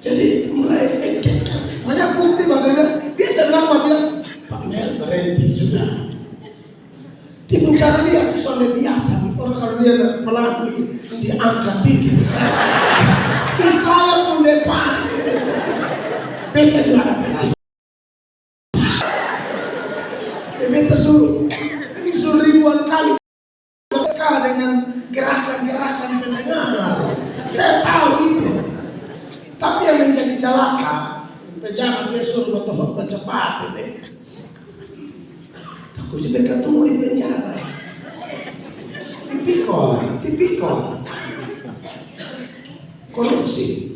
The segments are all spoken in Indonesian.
Jadi mulai banyak bukti makanya dia senang bilang Pak Mel berhenti sudah. Di penjara dia itu soalnya biasa. Orang kalau dia pelaku diangkat tinggi di saya pun depan. Beta juga ada penas. Beta suruh ribuan kali dengan gerakan-gerakan pendengar. Saya tahu itu. Tapi yang menjadi celaka, pejabat dia suruh bertohot cepat ini. Aku juga ketemu di penjara. Tipikor. Korupsi.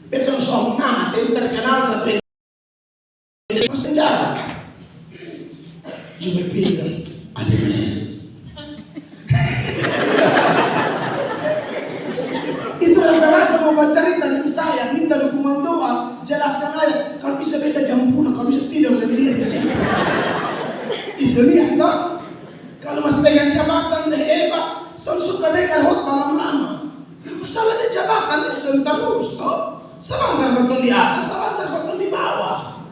Besok somna, yang terkenal sampai penjara. Cuma bilang, ada men. Itu rasa-rasa mau bercerita dengan saya, minta dukungan doa, jelaskan aja. Kalau bisa beta jam pulang, kalau bisa tidak boleh lihat di sini. Itu lihat toh. Kalau masih pegang jabatan hebat, selalu suka dengar khotbah lama. Masalahnya jabatan itu terus toh. Sebentar betul di atas, sebentar betul di bawah.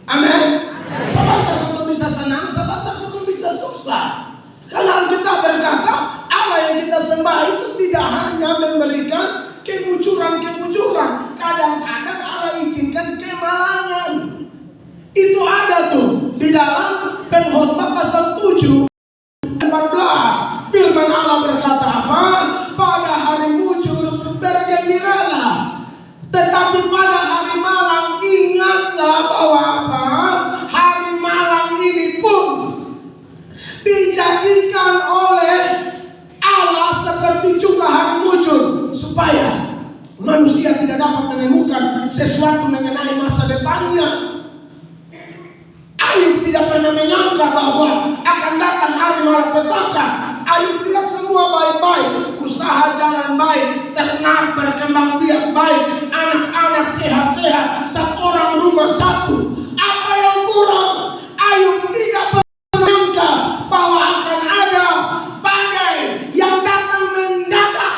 Amin. Sebentar betul bisa senang, sebentar betul bisa susah. Karena kita berkata Allah yang kita sembah itu tidak hanya memberikan kemunculan. Kadang-kadang Allah izinkan kemalangan. Itu ada tuh di dalam Pengkhotbah pasal 7 14. Firman Allah berkata apa? Pada hari mujur bergembiralah, tetapi pada hari malang ingatlah bahwa apa? Hari malang ini pun dijadikan oleh Allah seperti juga hari mujur, supaya manusia tidak dapat menemukan sesuatu mengenai masa depannya. Ayub tidak pernah menyangka bahwa akan datang hari malapetaka. Ayub lihat semua baik-baik, usaha jalan baik, ternak berkembang biak baik, anak-anak sehat-sehat, satu orang rumah satu. Apa yang kurang? Ayub tidak pernah menyangka bahwa akan ada badai yang datang mendadak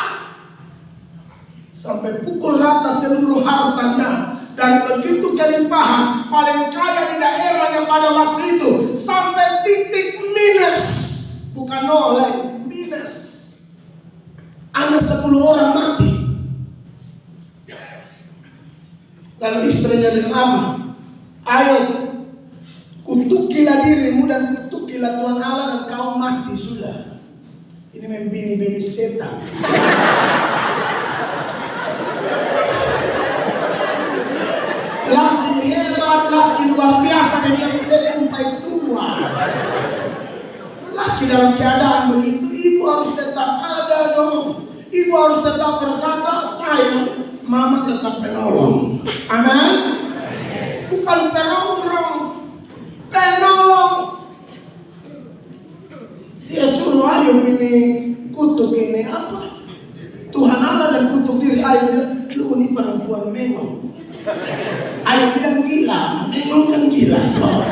sampai pukul rata seluruh hartanya. Dan begitu kelimpahan, paling kaya di daerahnya pada waktu itu, sampai titik minus, bukan nol lagi, minus. Anak 10 orang mati. Lalu istrinya bilang apa? Ayo, kutukilah dirimu dan kutukilah Tuhan Allah dan kau mati sudah. Ini membini-bini setan. Laki hebat, laki luar biasa dengan umpai tua. Laki dalam keadaan begitu, ibu harus tetap ada dong. Ibu harus tetap berkata, sayang, mama tetap penolong. Amin. Bukan perongrong, penolong. Dia suruh Ayub ini kutuk ini apa? Tuhan Allah dan kutuk diri Ayub bilang, lu ini perempuan mengong. Ayub bilang gila, memang kan gila toh.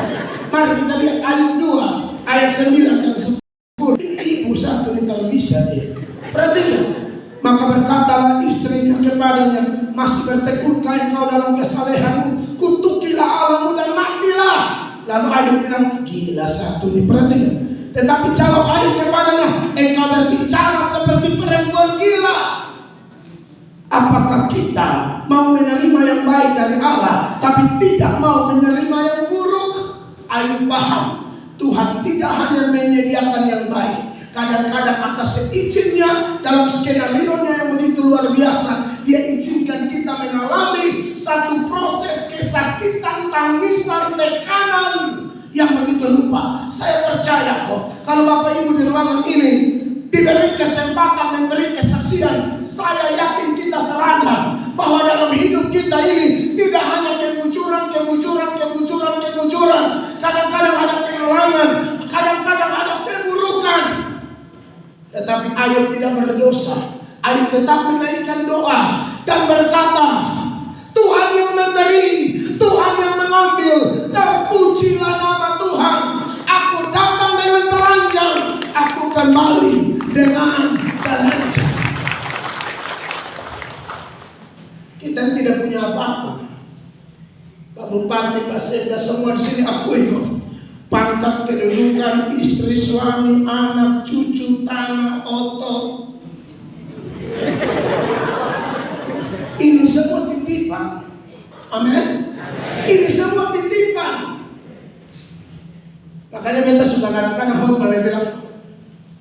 Mari kita lihat Ayub 2 ayat 9 dan 10. Ibu satu ini tak bisa dia. Perhatikan. Maka berkatalah istrinya kepadanya, masih bertekunkah engkau dalam kesalehanmu? Kutukilah Allahmu dan matilah. Lalu Ayub bilang gila satu ini. Perhatikan. Tetapi jawab Ayub kepadanya, engkau berbicara seperti perempuan gila. Apakah kita mau menerima yang baik dari Allah, tapi tidak mau menerima yang buruk? Ayub paham, Tuhan tidak hanya menyediakan yang baik. Kadang-kadang atas seizinnya, dalam skenario-nya yang begitu luar biasa, Dia izinkan kita mengalami satu proses kesakitan, tangisan, tekanan yang begitu rupa. Saya percaya kok, kalau Bapak Ibu di ruangan ini diberi kesempatan memberi kesaksian, saya yakin kita seragam bahwa dalam hidup kita ini tidak hanya kemunculan. Kadang-kadang ada kehilangan, kadang-kadang ada keburukan. Tetapi Ayub tidak berdosa. Ayub tetap menaikkan doa dan berkata, Tuhan yang memberi, Tuhan yang mengambil, terpujilah nama Tuhan. Aku datang dengan telanjang, aku kembali dengan telanjang. Kita tidak punya apa-apa. bupati, Pak Sekda, semua di sini aku ikut. Pangkat, kedudukan, istri, suami, anak, cucu, tanah, otot. Ini semua titipan. Amin. Ini semua titipan. Makanya kita sudah kadang-kadang khotbah bilang,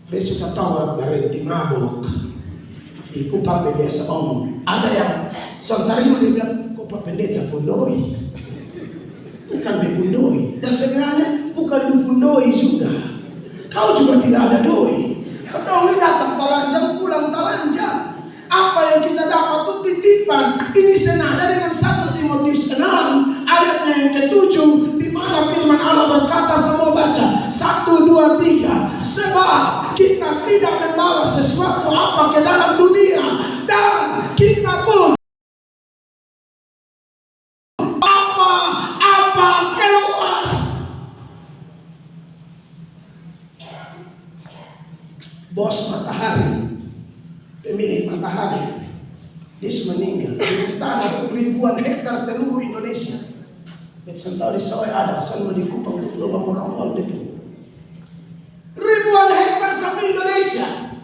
besok tahu berhenti mabuk. Di kupang biasa omong. Ada yang saudari dia bilang, kupa pendeta pundoi. Bukan dipundoi. Dan sebenarnya bukan dipundoi juga. Kau juga tidak ada doi. Kau ini datang telanjang, pulang telanjang. Apa yang kita dapat itu titipan. Ini senada dengan 1 Timotius 6 ayatnya yang ke-7, di mana firman Allah berkata, semua baca 1, 2, 3. Sebab kita tidak membawa sesuatu apa ke dalam dunia, dan kita pun apa keluar. Bos matahari, pemilik matahari, dia meninggal. Tanah ribuan hektar seluruh Indonesia. Sentau di sawah ada asal di Kupang itu orang itu. Ribuan hektar satu Indonesia.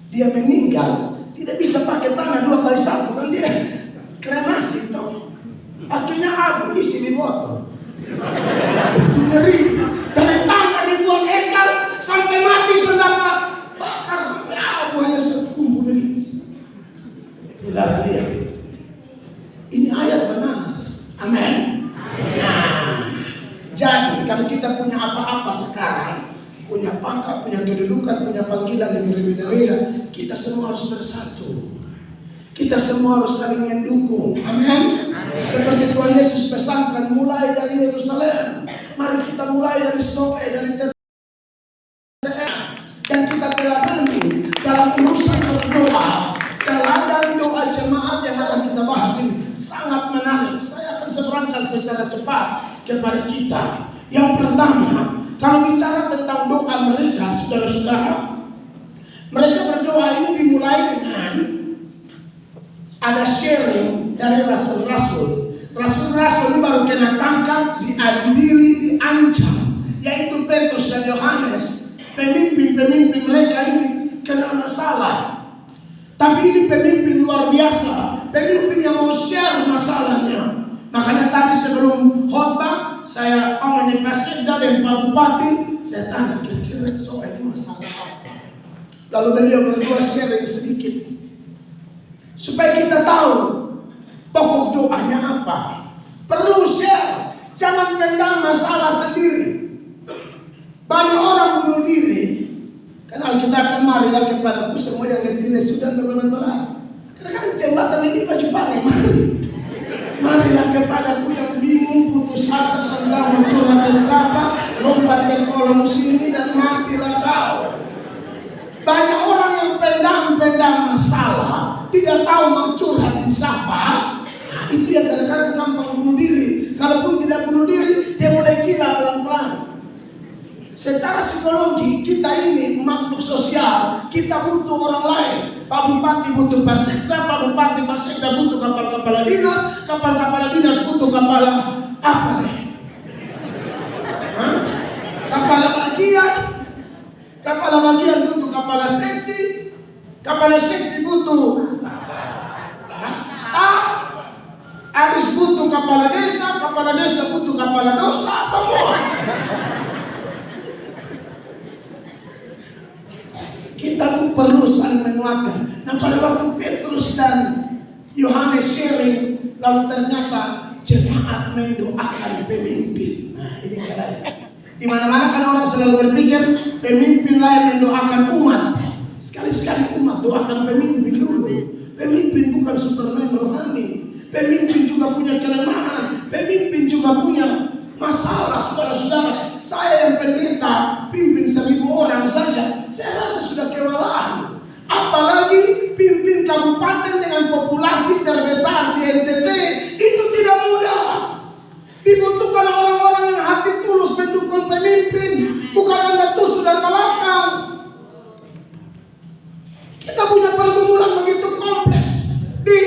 Dia meninggal, tidak bisa pakai tanah 2 kali 1 kan dia kremasi toh. Akhirnya abu isi di botol. Itu dari tanah ribuan hektar sampai mati sudah bakar sampai abu hanya sekumpul ini. Saudara lihat, ini ayat benar. Amin. Nah, jadi kalau kita punya apa-apa sekarang, punya pangkat, punya kedudukan, punya panggilan yang berbeda-beda, kita semua harus bersatu. Kita semua harus saling mendukung. Amin. Seperti Tuhan Yesus pesankan, mulai dari Yerusalem. Mari kita mulai dari Soe, dari TTR, dan kita teladani dalam urusan berdoa. Teladan doa jemaat yang akan kita bahas ini sangat menarik. Saya akan seberangkan secara cepat kepada kita. Yang pertama, kalau bicara tentang doa mereka, saudara-saudara, mereka berdoa ini dimulai dengan ada sharing dari rasul-rasul. Rasul-rasul ini baru kena tangkap, diadili, diancam, yaitu Petrus dan Yohanes. Pemimpin-pemimpin mereka ini kena masalah. Tapi ini pemimpin luar biasa, pemimpin yang mau share masalahnya. Makanya tadi sebelum khotbah saya omongin Pak Sekda dan Pak Bupati, saya tanya kira-kira soal ini masalah apa. Lalu beliau berdua sharing sedikit supaya kita tahu pokok doanya apa. Perlu share, jangan pendam masalah sendiri. Banyak orang bunuh diri. Karena Alkitab marilah kepadaku semua yang letih lesu dan berbelah. Karena kan jembatan ini baju paling marilah kepadaku yang bingung, putus asa, sedang mencurhat dan sapa, lompat ke kolom sini dan matilah kau. Banyak orang yang pendam masalah, tidak tahu mencurhat di sapa. Nah, itu yang kadang-kadang gampang bunuh diri. Kalaupun tidak bunuh diri, dia mulai gila pelan-pelan. Secara psikologi kita ini makhluk sosial, kita butuh orang lain. Pak Bupati butuh Pak Sekda, Pak Bupati Pak Sekda butuh kepala dinas, kepala dinas butuh kepala apa nih? Kepala bagian butuh kepala seksi butuh staff, habis butuh kepala desa butuh kepala dosa semua. Kita pun perlu saling menguatkan. Nah, pada waktu Petrus dan Yohanes sharing, lalu ternyata jemaat mendoakan pemimpin. Nah, ini kalian. Di mana-mana kan orang selalu berpikir pemimpin lain mendoakan umat. Sekali-sekali umat doakan pemimpin dulu. Pemimpin bukan Superman rohani. Pemimpin juga punya kelemahan. Pemimpin juga punya masalah. Saudara-saudara, saya yang pendeta pimpin 1000 orang saja, saya rasa sudah kewalahan. Apalagi pimpin kabupaten dengan populasi terbesar di NTT, itu tidak mudah. Dibutuhkan orang-orang yang hati tulus mendukung pemimpin, bukan Anda tusuk dari belakang. Kita punya pergumulan begitu kompleks di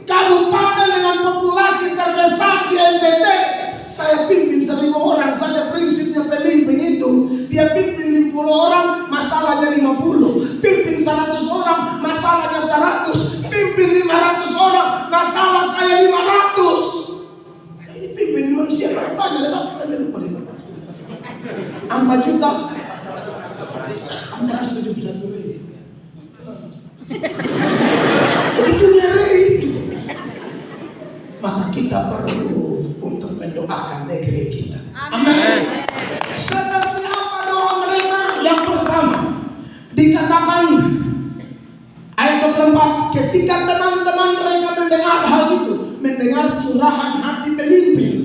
kabupaten dengan populasi terbesar di NTT. orang, masalahnya 100. Pimpin 500 orang, masalah saya 500. Ini pimpin manusia banyak, 4 juta. 471 ribu. Itu nyari itu. Maka kita perlu untuk mendoakan negeri kita. Amin. Seperti apa doa mereka? Yang pertama dikatakan ayat 24, ketika teman-teman mereka mendengar hal itu, mendengar curahan hati pemimpin,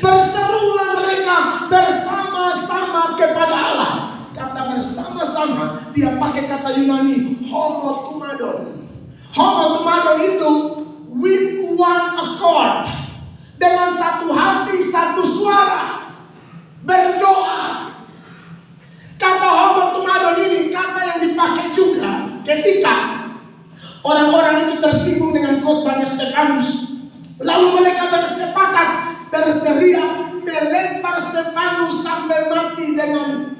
berserulah mereka bersama-sama kepada Allah. Kata bersama-sama, dia pakai kata Yunani homotumadon. Homotumadon itu with one accord, dengan satu hati, satu suara berdoa. Kata homotumadon ini kata yang dipakai juga ketika orang-orang itu tersinggung dengan khotbahnya Stefanus. Lalu mereka bersepakat berteriak melempar Stefanus sampai mati dengan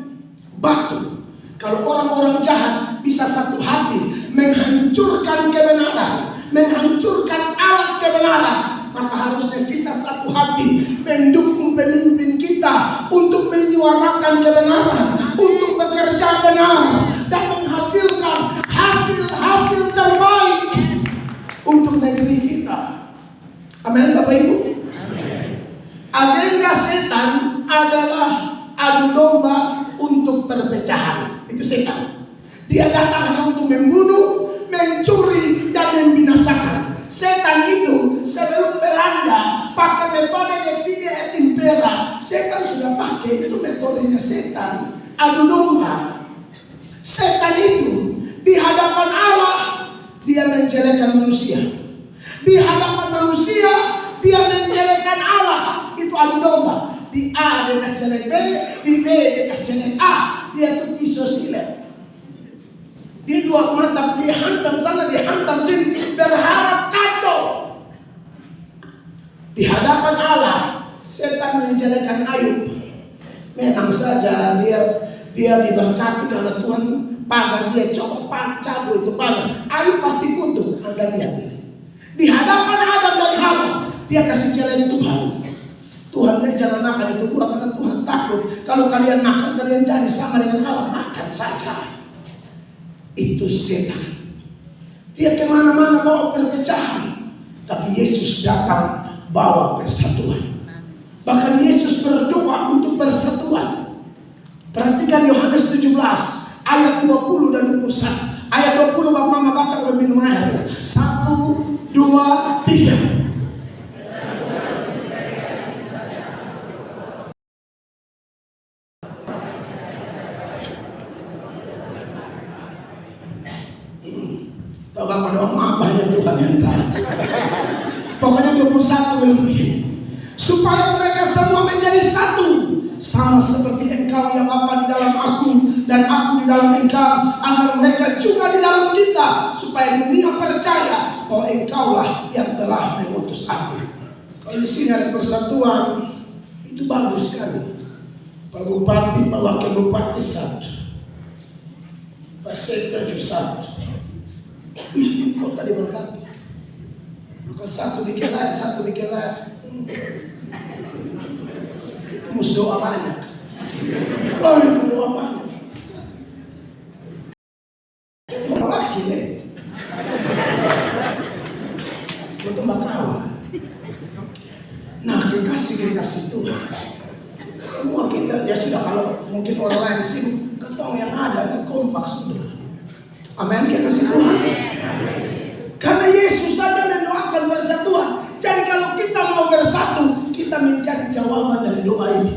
batu. Kalau orang-orang jahat bisa satu hati menghancurkan kebenaran, menghancurkan alat kebenaran, maka harusnya kita satu hati mendukung pemimpin kita untuk menyuarakan kebenaran, untuk bekerja benar dan menghasilkan hasil terbaik untuk negeri kita. Amin, Bapak Ibu. Agenda setan adalah adu domba untuk perpecahan. Itu setan. Dia datang hanya untuk membunuh, mencuri, dan membinasakan. Setan itu sebelum Belanda pakai metode divide et impera. Setan sudah pakai, itu metodenya setan. Adu domba. Setan itu di hadapan Allah dia menjelekkan manusia. Di hadapan manusia dia menjelekkan Allah. Itu adu domba. Di A dia kasih jelek B, di B dia kasih jelek A. Dia itu pisau silet. Dia dua mantap, dia hantam sana, dia hantam sini, berharap kacau. Di hadapan Allah, setan menjelekkan Ayub. Memang saja dia diberkati oleh Tuhan, pagar dia coba cabut itu pagar. Ayub pasti butuh. Anda lihat. Di hadapan Adam dan Hawa, dia kasih jalan Tuhan. Tuhan, jangan makan itu buah karena Tuhan takut. Kalau kalian makan, kalian cari sama dengan Allah, makan saja. Itu setan. Dia kemana-mana bawa perpecahan. Tapi Yesus datang bawa persatuan. Bahkan Yesus berdoa untuk persatuan. Perhatikan Yohanes 17 ayat 20 dan 21. Ayat 20 Bapak Mama baca oleh minum air. 1, 2, 3. Bapak doa maaf banyak Tuhan yang tahu. Pokoknya 21 bilang begini, supaya mereka semua menjadi satu, sama seperti Engkau yang Bapa di dalam aku dan aku di dalam Engkau, agar mereka juga di dalam kita, supaya dunia percaya bahwa Engkaulah yang telah mengutus aku. Kalau di sini ada persatuan, itu bagus sekali. Pak Bupati, Pak Wakil Bupati satu, Pak Sekda satu. Ih, kota diberkati. Bukan satu bikin lain, satu bikin lain. Itu mesti doa banyak. Oh, itu doa banyak. Itu orang laki nih. Untuk bakawa. Nah, kekasih Tuhan. Semua kita, ya sudah kalau mungkin orang lain sibuk, ketong yang ada, kompak sudah. Amin, kita kasih Tuhan. Karena Yesus saja mendoakan persatuan. Jadi kalau kita mau bersatu, kita mencari jawaban dari doa ini.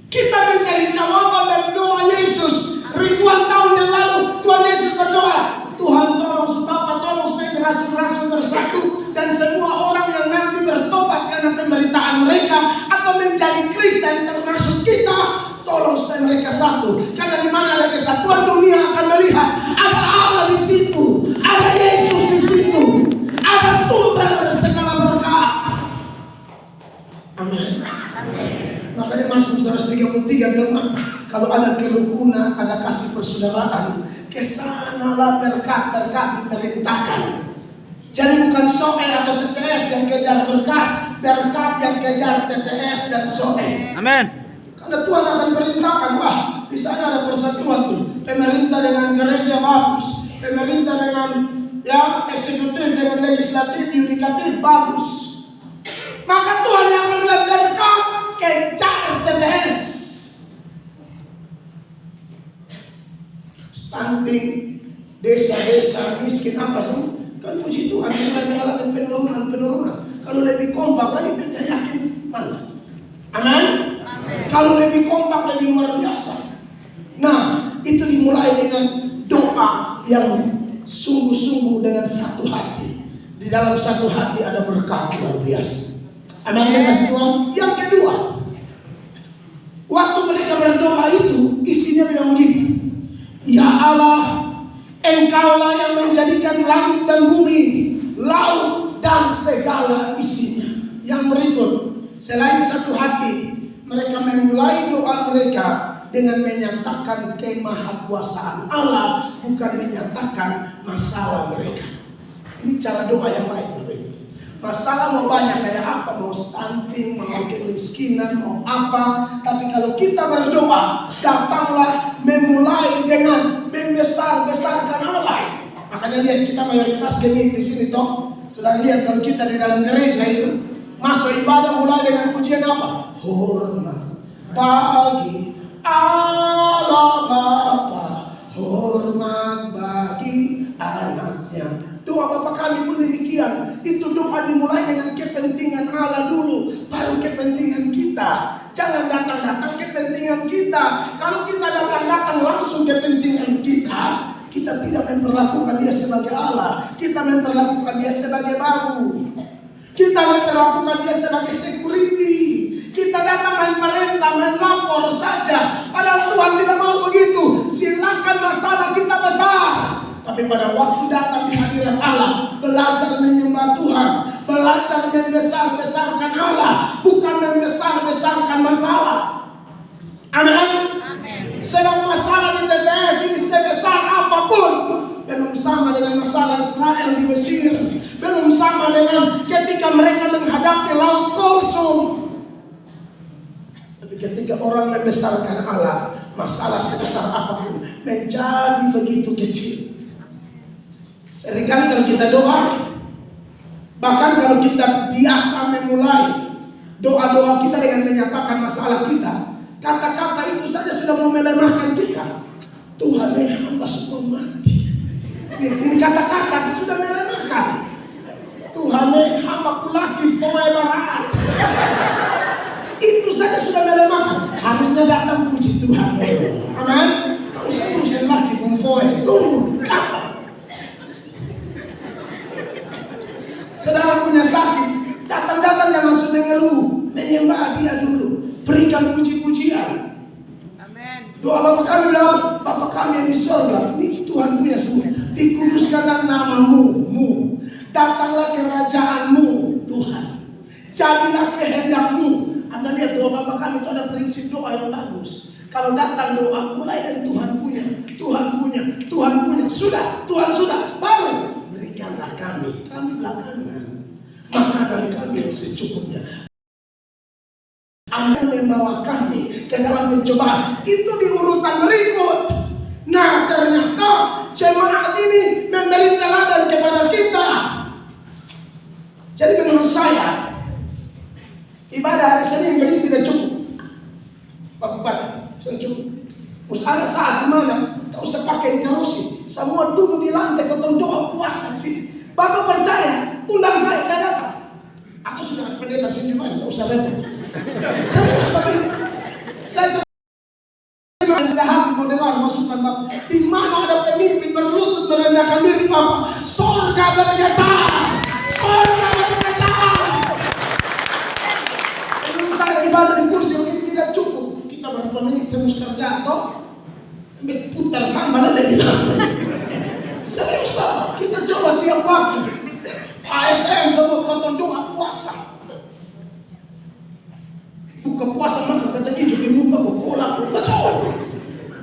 Kita mencari jawaban dari doa Yesus. Ribuan tahun yang lalu Tuhan Yesus berdoa, Tuhan tolong Bapa, tolong supaya rasul-rasul bersatu, dan semua orang yang nanti bertobat karena pemberitaan mereka atau menjadi Kristen termasuk kita, tolong supaya mereka satu. Karena di mana ada kesatuan, dunia akan melihat ada Allah di situ, ada Yesus di situ, ada sumber segala berkat. Amin. Makanya Mazmur 133 teman, kalau ada kerukunan, ada kasih persaudaraan, kesanalah berkat-berkat diperintahkan. Jadi bukan soe atau TTS yang kejar berkat, berkat yang kejar TTS dan soe. Amin. Karena Tuhan akan perintahkan, wah, di sana ada persatuan tuh. Pemerintah dengan gereja bagus, pemerintah dengan eksekutif dengan legislatif, yudikatif bagus. Maka Tuhan yang akan bilang berkat kejar TTS. Stunting, desa-desa miskin apa sih? Kan puji Tuhan mulai mengalami penurunan. Kalau lebih kompak lagi, kita yakin mana? Amin. Kalau lebih kompak, lebih luar biasa. Nah, itu dimulai dengan doa yang sungguh-sungguh dengan satu hati. Di dalam satu hati ada berkat luar biasa. Amin. Yang kedua, waktu mereka berdoa itu isinya bilang begini, ya Allah, Engkaulah yang menjadikan langit dan bumi, laut dan segala isinya. Yang berikut, selain satu hati, mereka memulai doa mereka dengan menyatakan kemahakuasaan Allah, bukan menyatakan masalah mereka. Ini cara doa yang baik. Masalah mau banyak kayak apa, mau stunting, mau kemiskinan, mau apa. Tapi kalau kita berdoa, datanglah memulai dengan membesar-besarkan Allah. Makanya lihat kita mayoritas gemit di sini toh. Sudah lihat kalau kita di dalam gereja itu masuk ibadah mulai dengan pujian apa? Hormat bagi Allah Bapa, hormat bagi anaknya. Doa Bapa kami pun demikian. Itu doa dimulai dengan kepentingan Allah dulu, baru kepentingan kita. Jangan datang-datang kepentingan kita. Kalau kita datang-datang langsung kepentingan kita, kita tidak memperlakukan dia sebagai Allah. Kita memperlakukan dia sebagai babu. Kita memperlakukan dia sebagai security. Kita datang memerintah, melapor saja. Padahal Tuhan tidak mau begitu. Silakan masalah kita besar. Tapi pada waktu datang di hadirat Allah, belajar menyembah Tuhan, belajar membesar-besarkan Allah, bukan membesar-besarkan masalah. Amin. Sebab masalah di TTS ini sebesar apapun, belum sama dengan masalah Israel di Mesir, belum sama dengan ketika mereka menghadapi laut Kulsum. Tapi ketika orang membesarkan Allah, masalah sebesar apapun menjadi begitu kecil. Seringkali kalau kita doa, bahkan kalau kita biasa memulai doa-doa kita dengan menyatakan masalah kita, kata-kata itu saja sudah mau melemahkan kita. Tuhan hamba semua mati. Ini kata-kata sudah melemahkan. Tuhan hamba lagi forever. Itu saja sudah melemahkan. Harusnya datang puji Tuhan. Amin. Tak usah urusin lagi forever. Tunggu. Saudara punya sakit, datang-datang jangan langsung mengeluh, menyembah dia dulu, berikan puji-pujian. Amin. Doa Bapa kami bilang, Bapa kami yang di surga, ini Tuhan punya semua. Dikuduskanlah namamu, datanglah kerajaanmu, Tuhan. Jadilah kehendakmu. Anda lihat doa Bapa kami itu ada prinsip doa yang bagus. Kalau datang doa, mulai dari Tuhan punya, sudah, Tuhan sudah, baru berikanlah kami belakangan makanan kami yang secukupnya. Anda membawa kami ke dalam pencobaan, itu di urutan berikut. Nah, ternyata jemaat ini memberi teladan kepada kita. Jadi menurut saya, ibadah hari Senin jadi tidak cukup. Bapak, sudah cukup. Terus ada saat di mana tak usah pakai dikarusi, semua duduk di lantai kalau doa puasa di sini. Bapak percaya, undang saya datang. Aku sudah pendeta sini banyak, tak usah repot. Serius tapi saya tidak hati mendengar masukan Bapak. Di mana ada pemimpin berlutut merendahkan diri Bapak, surga bergetar, surga bergetar. Menurut saya ibadah di kursi ini tidak cukup. Kita berapa menit semus jatuh, putar tambah lebih lama. Serius Bapak, kita coba siap waktu. ASN semua kotor doa puasa. Buka puasa maka kacang hijau di muka, kolak, betul.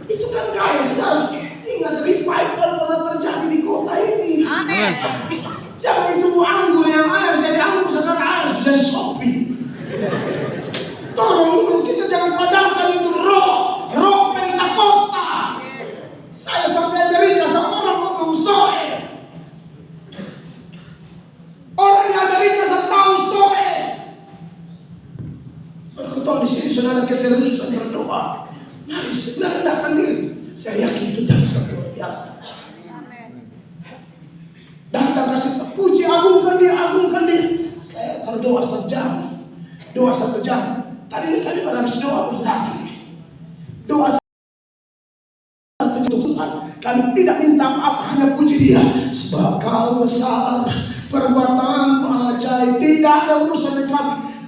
Itu kan gaya saudara. Ingat, revival pernah terjadi di kota ini. Amin. Jangan itu anggur yang air jadi anggur, sekarang air sudah jadi sopi. Tolong dulu kita jangan padamkan itu roh Pentakosta. Saya sampai Amerika sama orang ngomong soe. Orang di Amerika saya tahu soe. Berkata di sini saudara keseriusan berdoa. Mari segera rendahkan diri. Saya yakin itu dasar luar biasa. Datang kasih puji, agungkan dia. Saya kalau doa sejam. Doa 1 jam. Tadi ini kami pada habis doa berlatih. Doa 1 jam Tuhan. Kami tidak minta apa-apa, hanya puji dia. Sebab kau besar, perbuatanmu ajaib. Tidak ada urusan dengan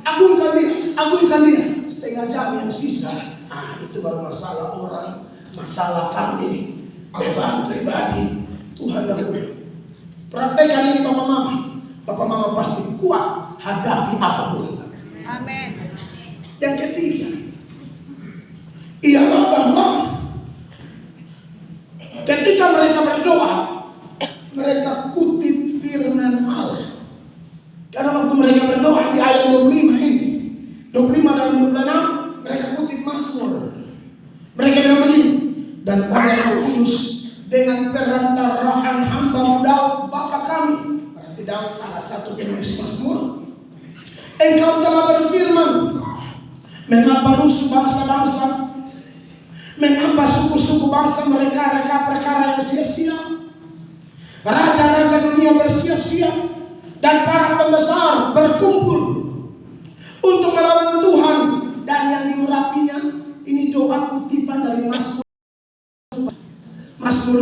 kami. Agungkan dia. Setengah jam yang sisa. Itu baru masalah orang. Masalah kami. Beban pribadi. Tuhan dahulu. Praktekkan ini Bapak Mama. Bapak Mama pasti kuat hadapi apapun. Amin. Yang ketiga, ialah bahwa ketika mereka berdoa, mereka kutip firman Allah. Karena waktu mereka berdoa di ayat 25 ini, 25 dan 26, mereka kutip Mazmur. Mereka bilang begini, dan pada Roh Kudus dengan perantaraan hamba Daud Bapa kami. Berarti Daud salah satu penulis Mazmur. Engkau telah berfirman, mengapa rusuh bangsa-bangsa, mengapa suku-suku bangsa mereka perkara yang sia-sia. Raja-raja dunia bersiap-siap dan para pembesar berkumpul untuk melawan Tuhan, dan yang diurapinya. Ini doa kutipan dari Mazmur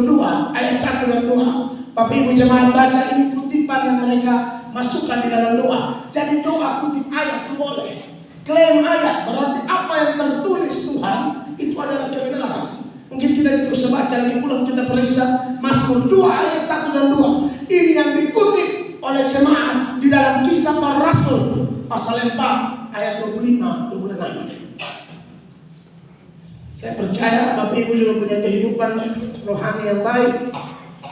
2 ayat 1 dan 2. Bapak Ibu jemaat baca, ini kutipan yang mereka masukkan di dalam doa. Jadi doa kutip ayat itu boleh. Klaim ayat berarti apa yang tertulis Tuhan itu adalah kebenaran. Mungkin kita terus baca lagi pulang, kita periksa Mazmur 2 ayat 1 dan 2. Ini yang dikutip oleh jemaat di dalam Kisah Para Rasul pasal 4 ayat 25-26. Saya percaya Bapak Ibu juga punya kehidupan rohani yang baik.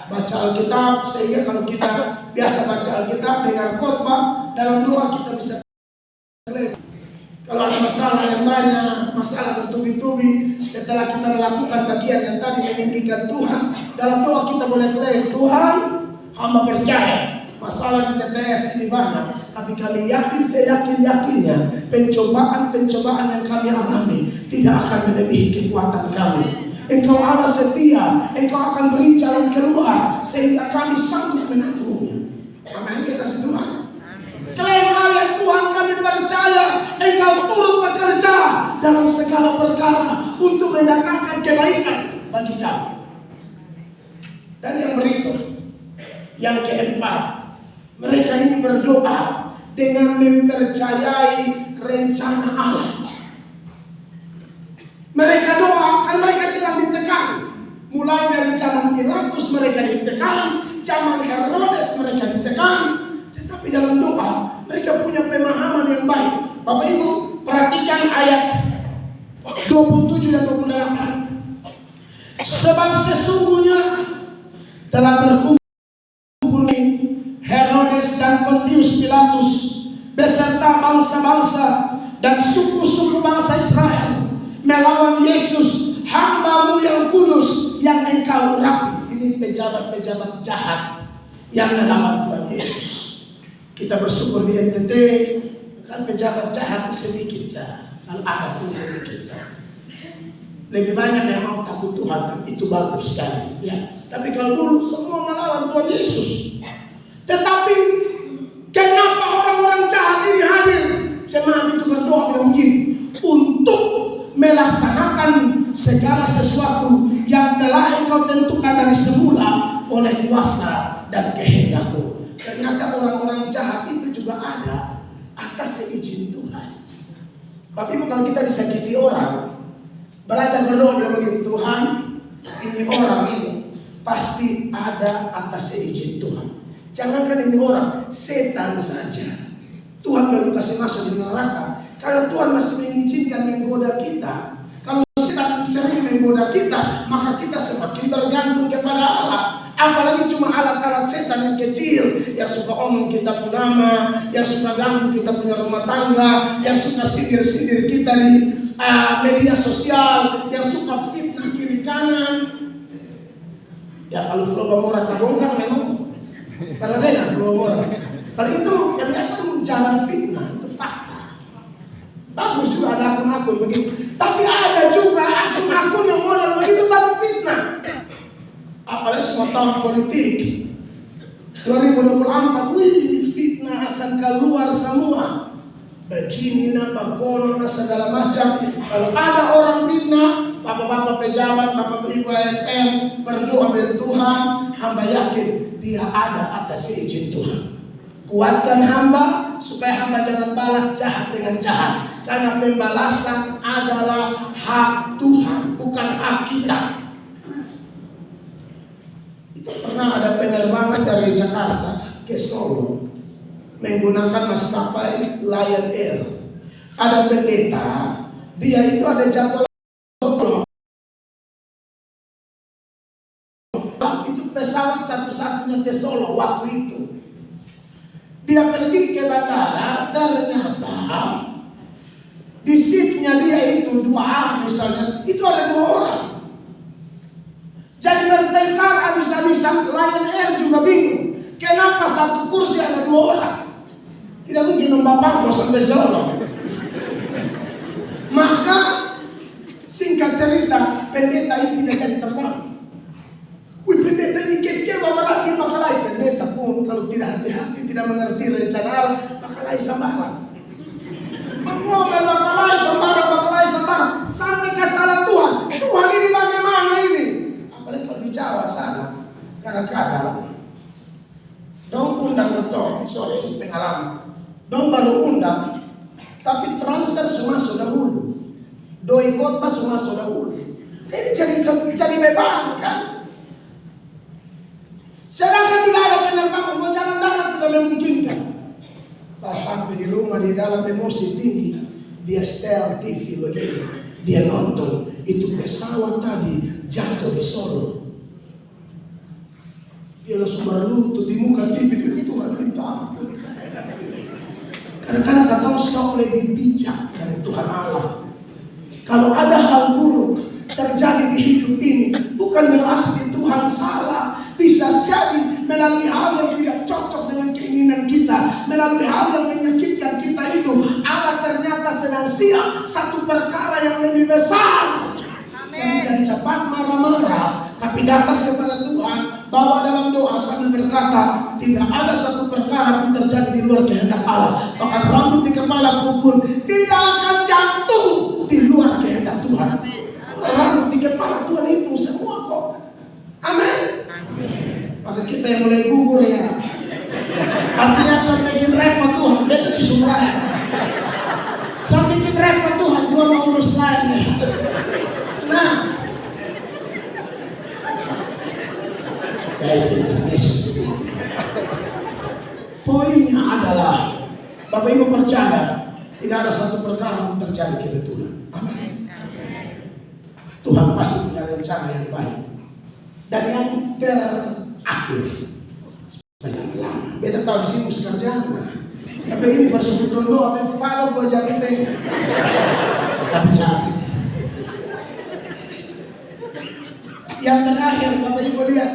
Baca Alkitab, sehingga kalau kita biasa baca Alkitab dengan khotbah, dalam doa kita bisa selesai. Kalau ada masalah yang banyak, masalah bertubi-tubi, setelah kita melakukan bagian yang tadi meninggikan Tuhan, dalam doa kita boleh klaim, Tuhan, hamba percaya masalah di TTS ini banyak, tapi kami yakin, seyakin-yakinnya pencobaan-pencobaan yang kami alami tidak akan melebihi kekuatan kami. Engkau Allah setia, Engkau akan beri jalan keluar sehingga kami sanggup menanggungnya. Amin. Kita semua klaim ayat Tuhan, kami percaya Engkau turut bekerja dalam segala perkara untuk mendatangkan kebaikan bagi kami. Dan yang berikut, yang keempat, mereka ini berdoa dengan mempercayai rencana Allah. Mereka doa karena mereka sedang ditekan. Mulai dari zaman Pilatus mereka ditekan, zaman Herodes mereka ditekan. Tetapi dalam doa mereka punya pemahaman yang baik. Bapak Ibu perhatikan ayat 27 dan 28. Sebab sesungguhnya telah berkumpul Herodes dan Pontius Pilatus beserta bangsa-bangsa dan suku-suku bangsa Israel melawan Yesus, hamba-Mu yang kudus yang Engkau urapi. Ini pejabat-pejabat jahat yang melawan Tuhan Yesus. Kita bersyukur di NTT kan pejabat jahat sedikit saja, kalau ada pun sedikit saja. Lebih banyak yang mau takut Tuhan, dan itu bagus sekali. Ya. Tapi kalau dulu semua melawan Tuhan Yesus. Tetapi kenapa orang-orang jahat ini hadir? Jemaat itu berdoa bilang begini, untuk melaksanakan segala sesuatu yang telah Engkau tentukan dari semula oleh kuasa dan kehendak-Mu. Ternyata orang-orang jahat itu juga ada atas izin Tuhan. Bapak Ibu, kalau kita disakiti orang, belajar berdoa bilang begini, Tuhan, ini orang ini pasti ada atas izin Tuhan. Jangankan ini orang, setan saja Tuhan belum kasih masuk di neraka. Kalau Tuhan masih mengizinkan menggoda kita, kalau setan sering menggoda kita, maka kita semakin bergantung Apalagi cuma alat-alat setan yang kecil, yang suka omong kita punya nama, yang suka ganggu kita punya rumah tangga, yang suka sindir-sindir kita di media sosial, yang suka fitnah kiri kanan. Ya kalau Flow Gomora terbongkar memang karena dia Flow Gomora. Kalau itu kelihatan jalan fitnah, itu fakta. Bagus juga ada akun-akun begitu. Tapi ada juga akun-akun yang model begitu tapi fitnah. Apalagi semua tahun politik 2024, fitnah akan keluar semua. Begini nama gono segala macam. Kalau ada orang fitnah, bapak-bapak pejabat, bapak-ibu ASN berdoa kepada Tuhan, hamba yakin dia ada atas izin Tuhan. Kuatkan hamba supaya hamba jangan balas jahat dengan jahat, karena pembalasan adalah hak Tuhan, bukan hak kita. Pernah ada penerbangan dari Jakarta ke Solo menggunakan maskapai Lion Air. Ada pendeta, dia itu ada jadwal itu pesawat satu-satunya ke Solo waktu itu. Dia pergi ke bandara, ternyata di seatnya dia itu 2A misalnya, itu ada 2 orang. Jadi bertengkar habis-habisan. Lion Air juga bingung, kenapa satu kursi ada 2 orang? Tidak mungkin membapak sampai Solo. Maka singkat cerita, pendeta ini tidak jadi terbang. Pendeta ini kecewa berarti makalai. Pendeta pun kalau tidak hati-hati, tidak mengerti rencana Allah, makalai sambaran. Mengomel makalai sambaran sampai kesalahan Tuhan. Tuhan ini bagaimana ini? Apalagi kalau di Jawa sana, kadang-kadang dong undang betul, sorry pengalaman. Dong baru undang, tapi transfer semua sudah dahulu. Doi khotbah semua sudah dahulu. Ini jadi beban kan? Sedangkan tidak ada penerbangan, mau jalan darat tidak memungkinkan. Pas sampai di rumah di dalam emosi tinggi, dia setel TV begini, dia nonton itu pesawat tadi jatuh di Solo. Dia langsung berlutut di muka TV, Tuhan minta ampun. Kadang-kadang kata sok lebih bijak dari Tuhan Allah. Kalau ada hal buruk terjadi di hidup ini, bukan berarti Tuhan salah. Bisa jadi melalui hal yang tidak cocok dengan keinginan kita, melalui hal yang menyakitkan kita itu, Allah ternyata sedang siap satu perkara yang lebih besar. Jangan cepat marah-marah, tapi datang kepada Tuhan, bawa dalam doa sambil berkata, tidak ada satu perkara pun terjadi di luar kehendak Allah. Bahkan rambut di kepala pun tidak akan jatuh di luar kehendak Tuhan. Rambut di kepala Tuhan itu semua kok. Amin. Maka kita yang mulai gugur ya. Artinya sampai bikin repot Tuhan, beta di sungai. Sampai bikin repot Tuhan, Tuhan mau urus lain. Nah, itu Yesus. Poinnya adalah, Bapak Ibu percaya, tidak ada satu perkara yang terjadi kebetulan. Amin. Tuhan pasti punya rencana yang baik. Dan yang terakhir, beta tahu di sini kerjaan. Tapi ini bersekutu doa, follow gue jadi tengah. Tapi cari. Yang terakhir, Bapak Ibu lihat,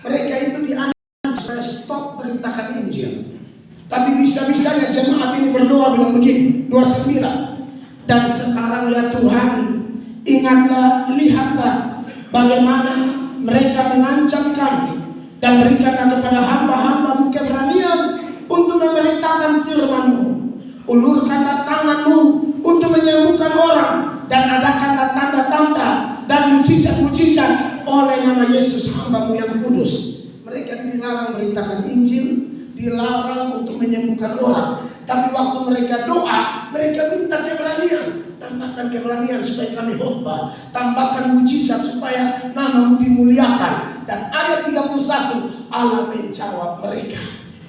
mereka itu diancam supaya stop beritakan Injil. Tapi bisa-bisanya jemaat ini berdoa bilang begini, 29. Dan sekarang ya Tuhan, ingatlah, lihatlah bagaimana mereka mengancam kami, dan berikanlah kepada hamba-hambamu keberanian untuk memberitakan firman-Mu. Ulurkanlah tangan-Mu untuk menyembuhkan orang, dan adakanlah tanda-tanda dan mujizat-mujizat oleh nama Yesus hamba-Mu yang kudus. Mereka dilarang beritakan Injil, dilarang untuk menyembuhkan orang. Tapi waktu mereka doa, mereka minta keberanian. Tambahkan keberanian supaya kami khotbah, tambahkan mujizat supaya nama-Mu dimuliakan. Dan ayat 31, Allah menjawab mereka.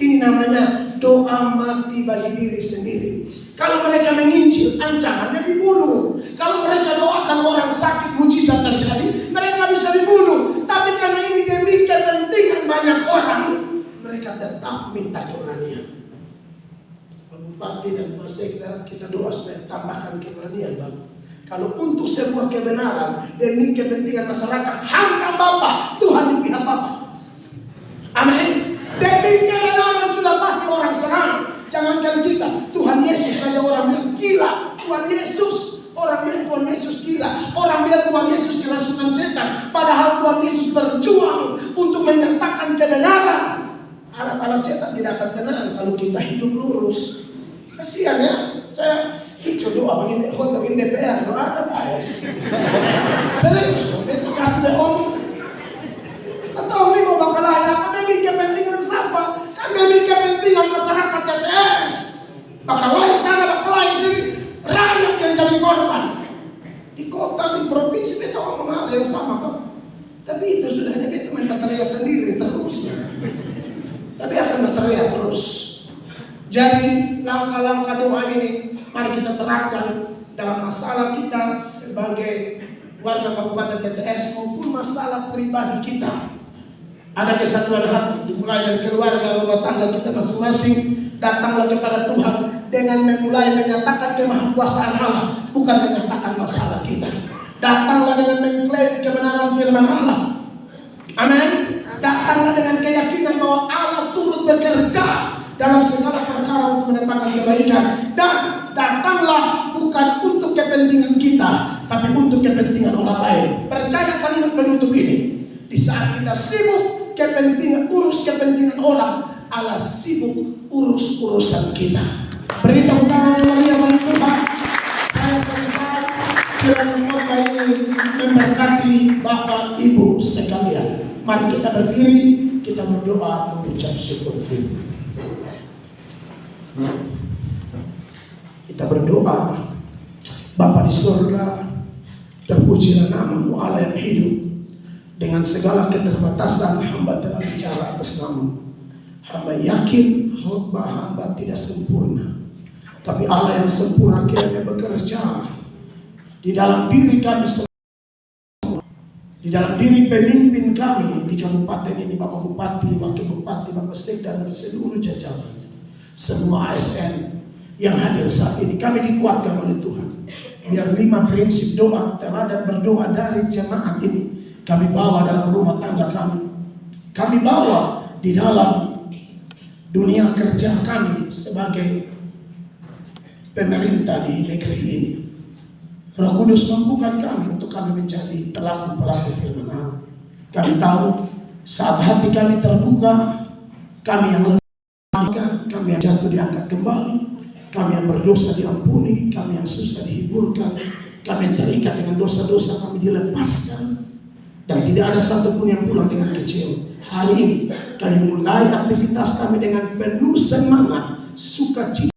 Ini namanya doa mati bagi diri sendiri. Kalau mereka menginjil, ancamannya dibunuh. Kalau mereka doakan orang sakit, mujizat terjadi, mereka bisa dibunuh. Tapi kan karena ini demi kepentingan banyak orang, mereka tetap minta keberanian. Bupati dan Polsekda, kita doa supaya tambahkan keberanian, Bang. Kalau untuk semua kebenaran demi kepentingan masyarakat, hantam Bapak, Tuhan di pihak Bapak. Amin. Demi kebenaran sudah pasti orang serang. Jangankan kita, Tuhan Yesus saja orang bilang gila. Tuhan Yesus, orang bilang Tuhan Yesus gila. Orang bilang Tuhan Yesus kerasukan setan. Padahal Tuhan Yesus berjuang untuk menyatakan kebenaran. Alat-alat setan tidak akan tenang kalau kita hidup lurus. Kasihan ya, saya doa begini, begini DPR, doa ada baik. Serius, itu kasih om. Kata om ini mau bakal apa demi kepentingan siapa? Kan demi kepentingan masyarakat TTS. Bakal lain sana, bakal lain sini. Rakyat yang jadi korban. Di kota, di provinsi, kita ngomong hal yang sama, Pak. Tapi itu sudah jadi teman baterai sendiri terus. Tapi akan baterai terus. Jadi langkah-langkah doa ini mari kita terapkan dalam masalah kita sebagai warga Kabupaten TTS maupun masalah pribadi kita. Ada kesatuan hati dimulai dari keluarga, rumah tangga kita masing-masing. Datanglah kepada Tuhan dengan memulai menyatakan kemahakuasaan Allah, bukan menyatakan masalah kita. Datanglah dengan mengklaim kebenaran firman Allah. Amin. Datanglah dengan keyakinan bahwa Allah turut bekerja dalam segala perkara untuk mendatangkan kebaikan. Dan datanglah bukan untuk kepentingan kita, tapi untuk kepentingan orang lain. Percaya kalimat penutup ini. Di saat kita sibuk urus kepentingan orang, Allah sibuk urus urusan kita. Beri tepuk tangan yang meriah bagi Tuhan. Saya selesai. Kiranya khotbah ini memberkati Bapak Ibu sekalian. Mari kita berdiri, kita berdoa mengucap syukur firman. Kita berdoa, Bapa di surga, terpujilah nama-Mu Allah yang hidup. Dengan segala keterbatasan hamba telah bicara atas nama-Mu. Hamba yakin khotbah hamba tidak sempurna, tapi Allah yang sempurna kiranya bekerja di dalam diri kami semua, di dalam diri pemimpin kami di kabupaten ini, Bapak Bupati, Wakil Bupati, Bapak Sekda dan seluruh jajaran. Semua ASN yang hadir saat ini kami dikuatkan oleh Tuhan. Biar 5 prinsip doa, teladan berdoa dari jemaat ini kami bawa dalam rumah tangga kami. Kami bawa di dalam dunia kerja kami sebagai pemerintah di negeri ini. Roh Kudus mampukan kami untuk kami menjadi pelaku-pelaku firman Allah. Kami tahu saat hati kami terbuka, kami yang kami yang jatuh diangkat kembali, kami yang berdosa diampuni, kami yang susah dihiburkan, kami yang terikat dengan dosa-dosa kami dilepaskan, dan tidak ada satupun yang pulang dengan kecewa. Hari ini kami mulai aktivitas kami dengan penuh semangat, sukacita.